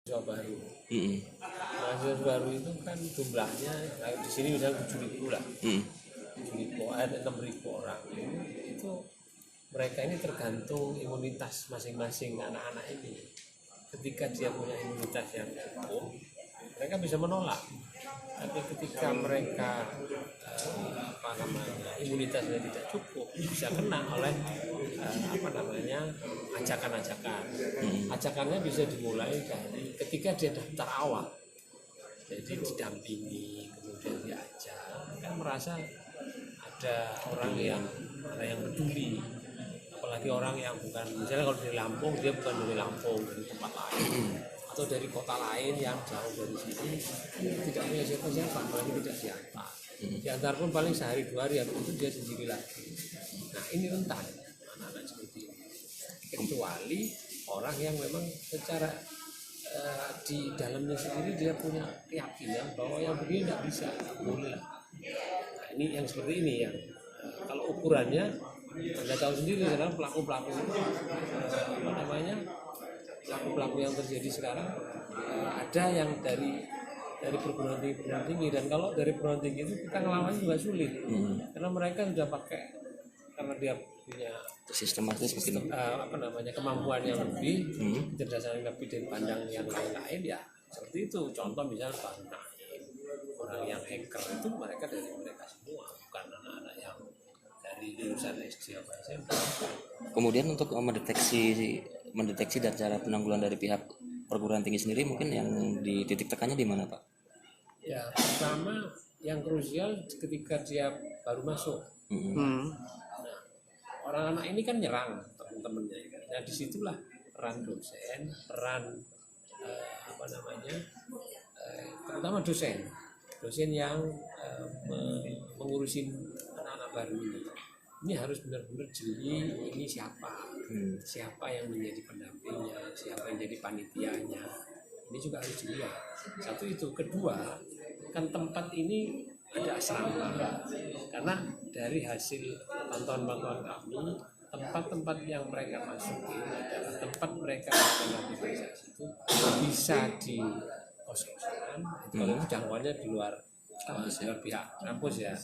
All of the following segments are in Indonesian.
mahasiswa baru. Mahasiswa baru itu kan jumlahnya di sini misalnya 7.000 lah, 6.000 orang. Itu mereka ini tergantung imunitas masing-masing anak-anak ini. Ketika dia punya imunitas yang cukup, mereka bisa menolak. Tapi ketika mereka imunitasnya tidak cukup, bisa kena oleh ajakan-ajakan. Ajakannya bisa dimulai dari ketika dia daftar awal, jadi didampingi, kemudian diajak, kan merasa ada orang yang peduli, apalagi orang yang bukan, misalnya kalau dari Lampung, dia bukan dari Lampung, dari tempat lain atau dari kota lain yang jauh dari sini, tidak punya siapa-siapa, apalagi tidak diantar. Diantar pun paling sehari 2 hari, habis itu dia sendiri lagi. Nah ini rentan anak-anak seperti ini, kecuali orang yang memang secara di dalamnya sendiri dia punya keyakinan bahwa yang begini tidak bisa, boleh lah. Nah ini yang seperti ini yang kalau ukurannya Anda tahu sendiri sekarang pelaku-pelaku pelaku-pelaku yang terjadi sekarang ada yang dari perguruan tinggi, dan kalau dari perguruan tinggi itu kita ngelawan juga sulit, karena mereka sudah pakai, karena dia punya sistematis mungkin kemampuan yang lebih, kecerdasan lebih dari pandang yang lain-lain, ya seperti itu. Contoh misalnya Bang Naim, orang yang hacker itu mereka dari mereka semua, bukan anak-anak yang dari lulusan SD apa SMP. Kemudian untuk mendeteksi dan cara penanggulangan dari pihak perguruan tinggi sendiri, mungkin yang di titik tekannya di mana, Pak? Ya, pertama yang krusial ketika dia baru masuk. Nah, orang anak ini kan nyerang teman-temannya. Nah, disitulah peran dosen, peran terutama dosen yang mengurusin anak-anak baru ini. Ini harus benar-benar jeli, ini siapa yang menjadi pendampingnya, siapa yang jadi panitianya. Ini juga harus dilihat. Satu itu, kedua, kan tempat ini ada asrama, karena dari hasil pantauan kami, tempat-tempat yang mereka masukin adalah tempat mereka melakukan aktivitas itu bisa di kos-kosan, kalau jangkauannya di luar pihak kampus ya,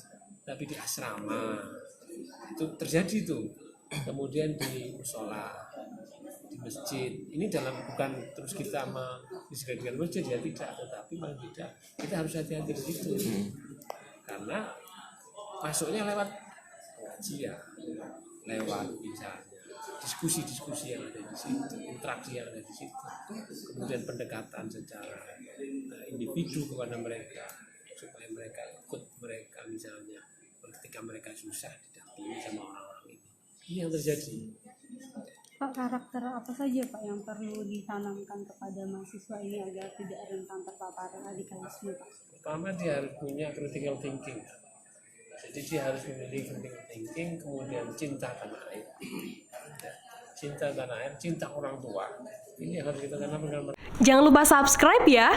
tapi di asrama itu terjadi tuh. Kemudian di musola, di masjid. Ini bukan terus kita mendiskreditkan masjid ya, tidak, tetapi paling tidak kita harus hati-hati di situ. Karena masuknya lewat pengajian, lewat misalnya diskusi-diskusi yang ada di situ, interaksi yang ada di situ, kemudian pendekatan secara individu kepada mereka supaya mereka ikut, mereka misalnya ketika mereka susah didampingi sama orang-orang ini. Ini yang terjadi. Pak, karakter apa saja Pak yang perlu ditanamkan kepada mahasiswa ini agar tidak rentan terpapar radikalisme, Pak? Pertama, dia harus punya critical thinking. Jadi dia harus memiliki critical thinking, kemudian cinta tanah air. Cinta tanah air, cinta orang tua. Ini yang harus kita tanamkan. Jangan lupa subscribe ya.